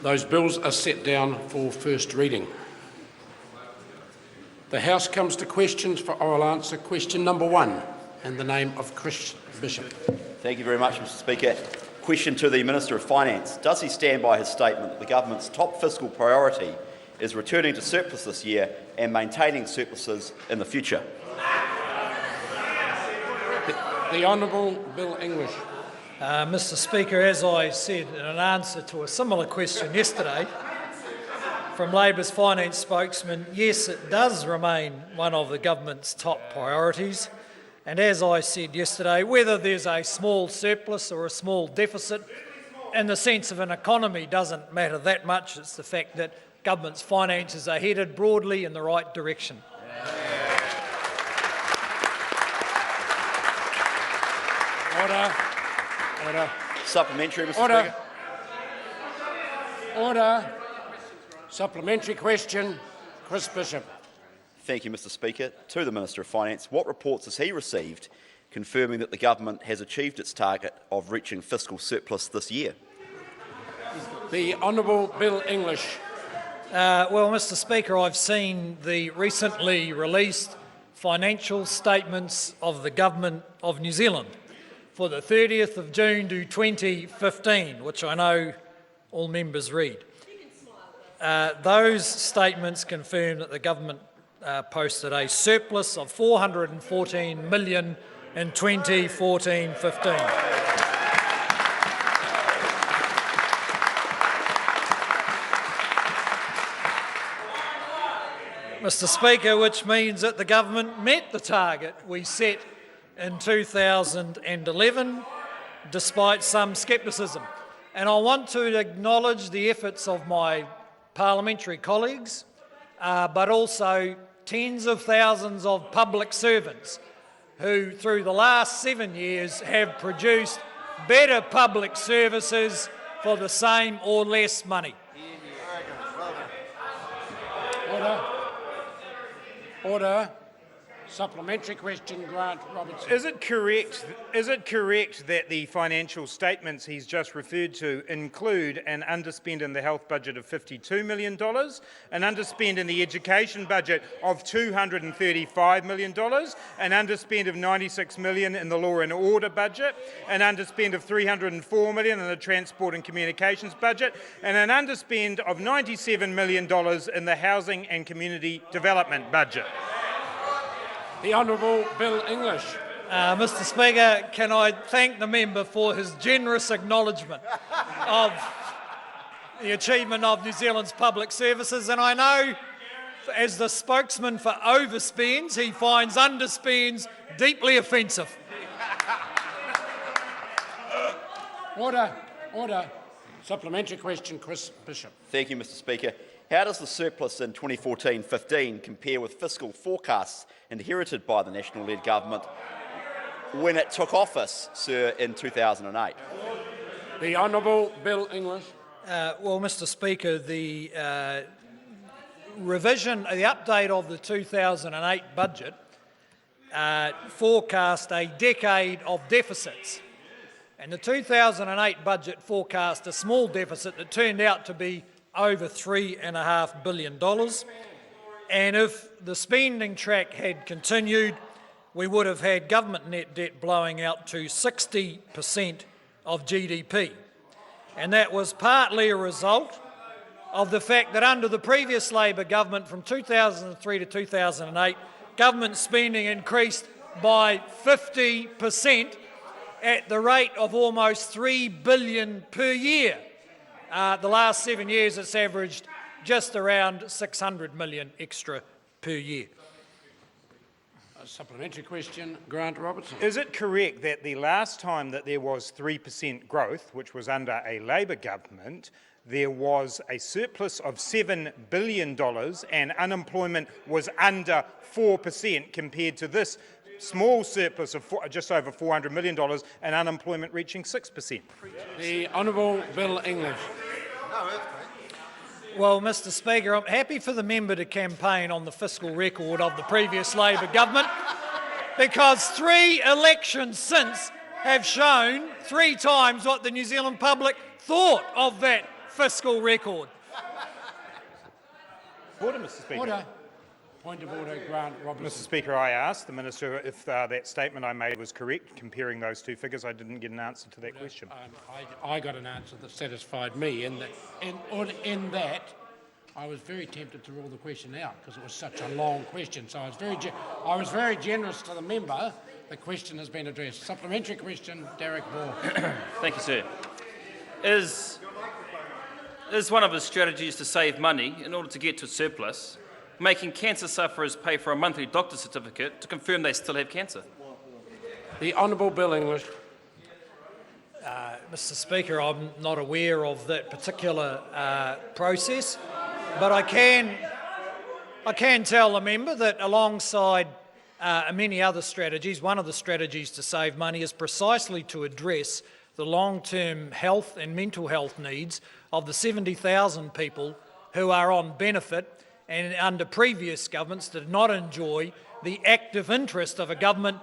Those bills are set down for first reading. The House comes to questions for oral answer. Question number 1, in the name of Chris Bishop. Thank you very much, Mr Speaker. Question to the Minister of Finance. Does he stand by his statement that the government's top fiscal priority is returning to surplus this year and maintaining surpluses in the future? The Honourable Bill English. Mr Speaker, as I said in an answer to a similar question yesterday from Labor's finance spokesman, yes, it does remain one of the government's top priorities. And as I said yesterday, whether there's a small surplus or a small deficit, in the sense of an economy, doesn't matter that much. It's the fact that government's finances are headed broadly in the right direction. Order. Order. Supplementary, Mr Order. Speaker. Order. Supplementary question, Chris Bishop. Thank you, Mr Speaker. To the Minister of Finance, what reports has he received confirming that the government has achieved its target of reaching fiscal surplus this year? The Honourable Bill English. Well, Mr Speaker, I've seen the recently released financial statements of the Government of New Zealand for the 30th of June to 2015, which I know all members read. Those statements confirm that the government posted a surplus of $414 million in 2014-15. Mr Speaker, which means that the government met the target we set in 2011, despite some scepticism. And I want to acknowledge the efforts of my parliamentary colleagues, but also tens of thousands of public servants who, through the last 7 years, have produced better public services for the same or less money. Order. Order. Supplementary question, Grant Robertson. Is it correct that the financial statements he's just referred to include an underspend in the health budget of $52 million, an underspend in the education budget of $235 million, an underspend of $96 million in the law and order budget, an underspend of $304 million in the transport and communications budget, and an underspend of $97 million in the housing and community development budget? The Honourable Bill English. Mr Speaker, can I thank the member for his generous acknowledgement of the achievement of New Zealand's public services, and I know as the spokesman for overspends, he finds underspends deeply offensive. Order. Order. Supplementary question, Chris Bishop. Thank you, Mr Speaker. How does the surplus in 2014-15 compare with fiscal forecasts inherited by the National-led government when it took office, sir, in 2008? The Honourable Bill English. Well, Mr Speaker, the revision, the update of the 2008 budget forecast a decade of deficits. And the 2008 budget forecast a small deficit that turned out to be over $3.5 billion. And if the spending track had continued, we would have had government net debt blowing out to 60% of GDP. And that was partly a result of the fact that under the previous Labor government from 2003 to 2008, government spending increased by 50% at the rate of almost $3 billion per year. The last 7 years it's averaged just around $600 million extra per year. A supplementary question, Grant Robertson. Is it correct that the last time that there was 3% growth, which was under a Labor government, there was a surplus of $7 billion and unemployment was under 4% compared to this small surplus of just over $400 million and unemployment reaching 6%? The Honourable Bill English. Well, Mr Speaker, I'm happy for the member to campaign on the fiscal record of the previous Labor government, because 3 elections since have shown 3 times what the New Zealand public thought of that fiscal record. Order, Mr. Speaker. Order. Point of order, Grant Mr. Robertson. Speaker, I asked the Minister if that statement I made was correct, comparing those two figures. I didn't get an answer to that question. I got an answer that satisfied me in that I was very tempted to rule the question out because it was such a long question. So I was very generous to the member. The question has been addressed. Supplementary question, Darroch Ball. Thank you, sir. Is one of his strategies to save money in order to get to surplus, making cancer sufferers pay for a monthly doctor's certificate to confirm they still have cancer? The Honourable Bill English. Mr. Speaker, I'm not aware of that particular process, but I can tell the member that alongside many other strategies, one of the strategies to save money is precisely to address the long-term health and mental health needs of the 70,000 people who are on benefit and under previous governments did not enjoy the active interest of a government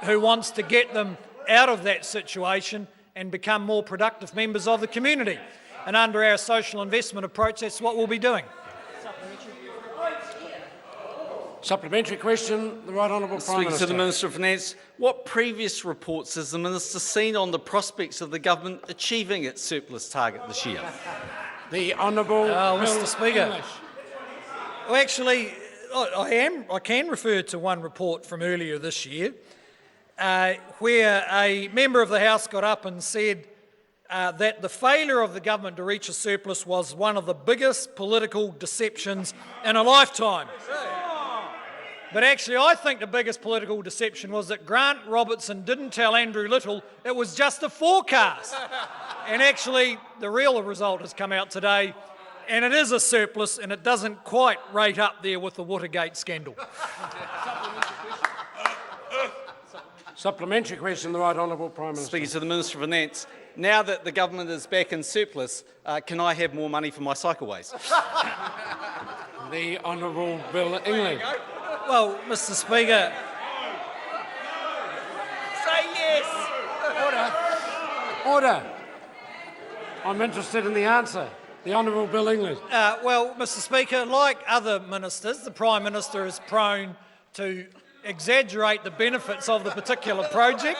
who wants to get them out of that situation and become more productive members of the community. And under our social investment approach, that's what we'll be doing. Supplementary question, the Right Honourable Prime Speaking Minister. to the Minister of Finance, what previous reports has the Minister seen on the prospects of the government achieving its surplus target this year? The Honourable Bill Mr. Speaker. English. Well, actually, I can refer to one report from earlier this year where a member of the House got up and said that the failure of the government to reach a surplus was one of the biggest political deceptions in a lifetime. But actually, I think the biggest political deception was that Grant Robertson didn't tell Andrew Little it was just a forecast. And actually, the real result has come out today, and it is a surplus, and it doesn't quite rate up there with the Watergate scandal. Supplementary question, the Right Honourable Prime Minister. Speaking to the Minister of Finance, now that the government is back in surplus, can I have more money for my cycleways? The Honourable Bill English. Well, Mr. Speaker, Say yes! Order. I'm interested in the answer. The Honourable Bill English. well, Mr. Speaker, like other ministers, the Prime Minister is prone to exaggerate the benefits of the particular project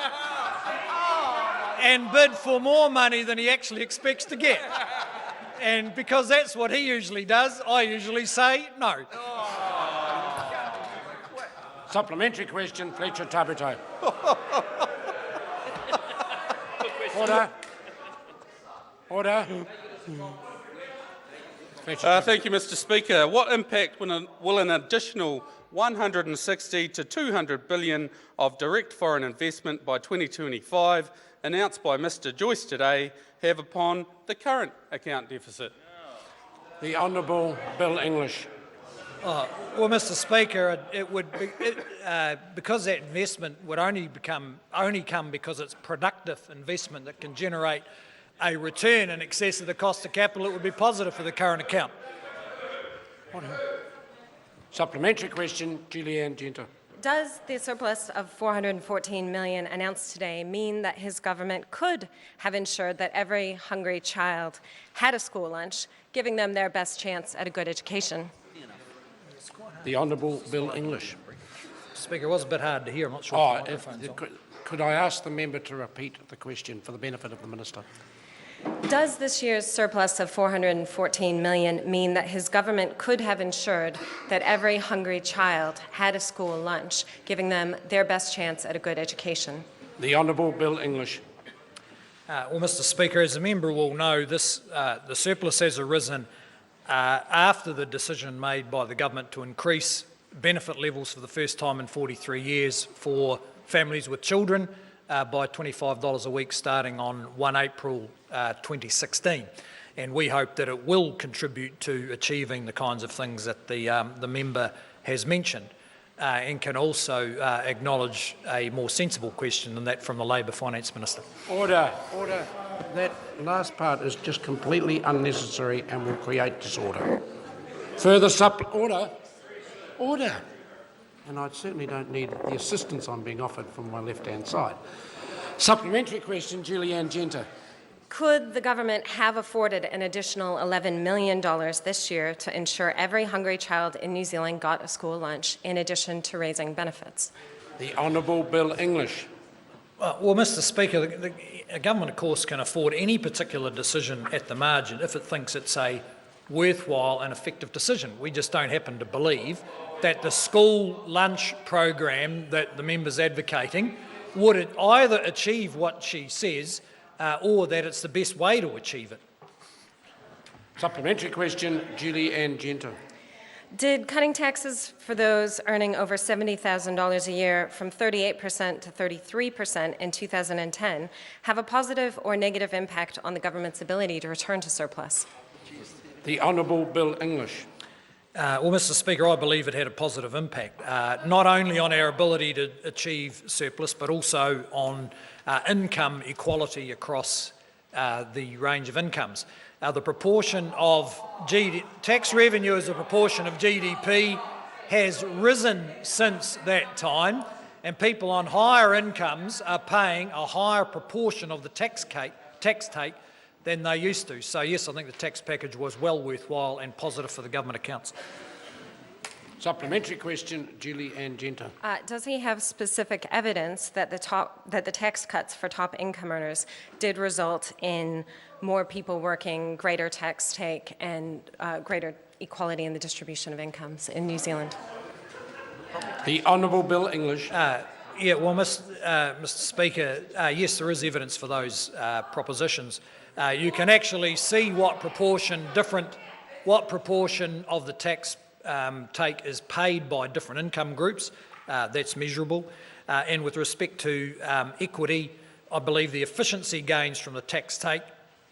and bid for more money than he actually expects to get. And because that's what he usually does, I usually say no. Supplementary question, Fletcher Tabuto. Order. Order. Thank you, Mr. Speaker. What impact will an additional 160 to 200 billion of direct foreign investment by 2025, announced by Mr. Joyce today, have upon the current account deficit? The Honourable Bill English. Well, Mr. Speaker, it would be, because that investment would only come because it's productive investment that can generate a return in excess of the cost of capital. It would be positive for the current account. Supplementary question, Julianne Genter. Does the surplus of $414 million announced today mean that his government could have ensured that every hungry child had a school lunch, giving them their best chance at a good education? The Honourable Bill English. Speaker, it was a bit hard to hear. I'm not sure if the microphone's on. Could I ask the member to repeat the question for the benefit of the Minister? Does this year's surplus of $414 million mean that his government could have ensured that every hungry child had a school lunch, giving them their best chance at a good education? The Honourable Bill English. Well, Mr. Speaker, as the member will know, the surplus has arisen after the decision made by the government to increase benefit levels for the first time in 43 years for families with children by $25 a week starting on 1 April 2016. And we hope that it will contribute to achieving the kinds of things that the member has mentioned and can also acknowledge a more sensible question than that from the Labor Finance Minister. Order. Order. That last part is just completely unnecessary and will create disorder. Further order. Order. And I certainly don't need the assistance I'm being offered from my left-hand side. Supplementary question, Julianne Genter. Could the government have afforded an additional $11 million this year to ensure every hungry child in New Zealand got a school lunch, in addition to raising benefits? The Honourable Bill English. Well, Mr Speaker, the government, of course, can afford any particular decision at the margin if it thinks it's a worthwhile and effective decision. We just don't happen to believe that the school lunch program that the member's advocating would either achieve what she says or that it's the best way to achieve it. Supplementary question, Julie Ann Genter. Did cutting taxes for those earning over $70,000 a year from 38% to 33% in 2010 have a positive or negative impact on the government's ability to return to surplus? The Honourable Bill English. Well, Mr Speaker, I believe it had a positive impact, not only on our ability to achieve surplus, but also on income equality across the range of incomes. The proportion of tax revenue as a proportion of GDP has risen since that time, and people on higher incomes are paying a higher proportion of the tax take than they used to. So yes, I think the tax package was well worthwhile and positive for the government accounts. Supplementary question, Julie Ann Genter. Does he have specific evidence that the tax cuts for top income earners did result in more people working, greater tax take, and greater equality in the distribution of incomes in New Zealand? The Honourable Bill English. Yeah, well, Mr Speaker, yes, there is evidence for those propositions. You can actually see what proportion of the tax take is paid by different income groups. That's measurable. And with respect to equity, I believe the efficiency gains from the tax take,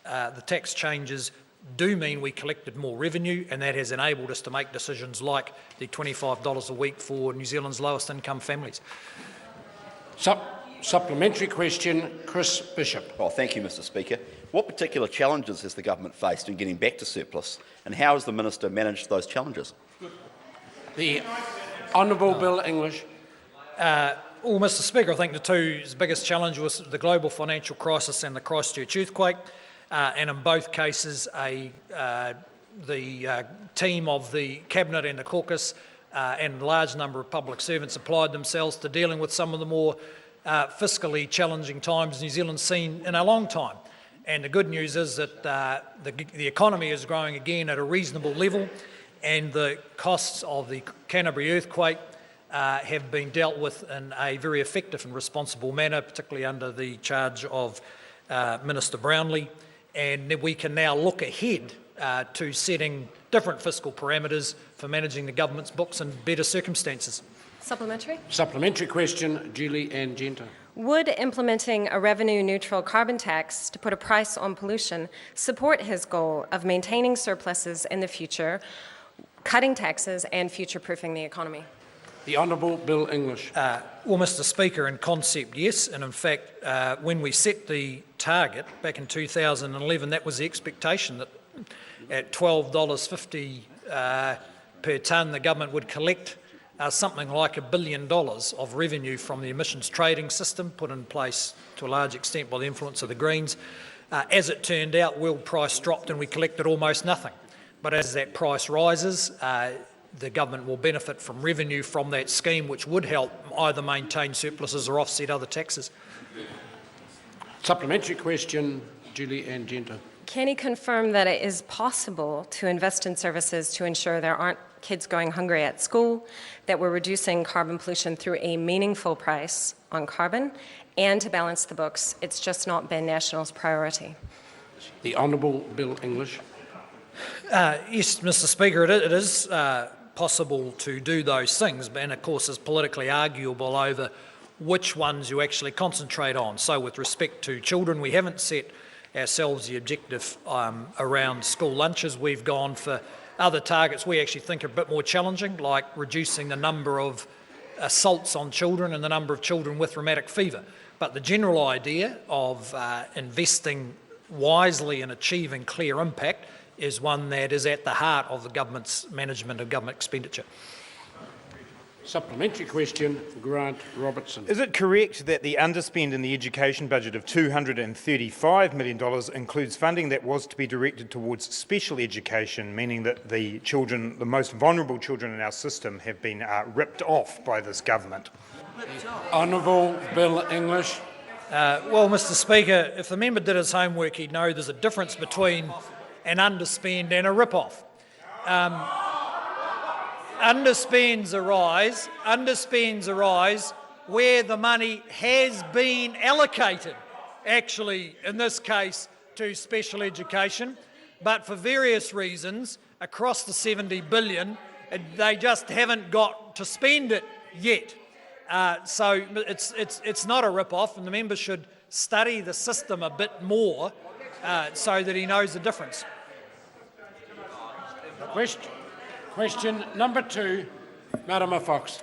the tax changes do mean we collected more revenue, and that has enabled us to make decisions like the $25 a week for New Zealand's lowest income families. Supplementary question, Chris Bishop. Well, thank you, Mr Speaker. What particular challenges has the government faced in getting back to surplus, and how has the Minister managed those challenges? The Honourable Bill English. Well, Mr Speaker, I think the two biggest challenge was the global financial crisis and the Christchurch earthquake, and in both cases the team of the Cabinet and the caucus and a large number of public servants applied themselves to dealing with some of the more fiscally challenging times New Zealand's seen in a long time. And the good news is that the economy is growing again at a reasonable level, and the costs of the Canterbury earthquake have been dealt with in a very effective and responsible manner, particularly under the charge of Minister Brownlee. And we can now look ahead to setting different fiscal parameters for managing the government's books in better circumstances. Supplementary? Supplementary question, Julie Ann Genter. Would implementing a revenue-neutral carbon tax to put a price on pollution support his goal of maintaining surpluses in the future, cutting taxes and future-proofing the economy? The Honourable Bill English. Well, Mr Speaker, in concept, yes. And in fact, when we set the target back in 2011, that was the expectation that at $12.50 per tonne, the government would collect something like $1 billion of revenue from the emissions trading system put in place to a large extent by the influence of the Greens. As it turned out, world price dropped and we collected almost nothing. But as that price rises, the government will benefit from revenue from that scheme, which would help either maintain surpluses or offset other taxes. Supplementary question, Julie Ann Genter. Can he confirm that it is possible to invest in services to ensure there aren't kids going hungry at school, that we're reducing carbon pollution through a meaningful price on carbon, and to balance the books? It's just not been National's priority. The Honourable Bill English. Yes, Mr Speaker, it is possible to do those things, and of course it's politically arguable over which ones you actually concentrate on. So with respect to children, we haven't set ourselves the objective around school lunches. We've gone for other targets we actually think are a bit more challenging, like reducing the number of assaults on children and the number of children with rheumatic fever. But the general idea of investing wisely and achieving clear impact is one that is at the heart of the government's management of government expenditure. Supplementary question, Grant Robertson. Is it correct that the underspend in the education budget of $235 million includes funding that was to be directed towards special education, meaning that the children, the most vulnerable children in our system, have been ripped off by this government? Honourable Bill English. Well, Mr Speaker, if the member did his homework, he'd know there's a difference between an underspend and a rip-off. Underspends arise where the money has been allocated, actually, in this case, to special education, but for various reasons, across the $70 billion, they just haven't got to spend it yet. So it's not a rip-off, and the member should study the system a bit more so that he knows the difference. Question number 2, Marama Fox.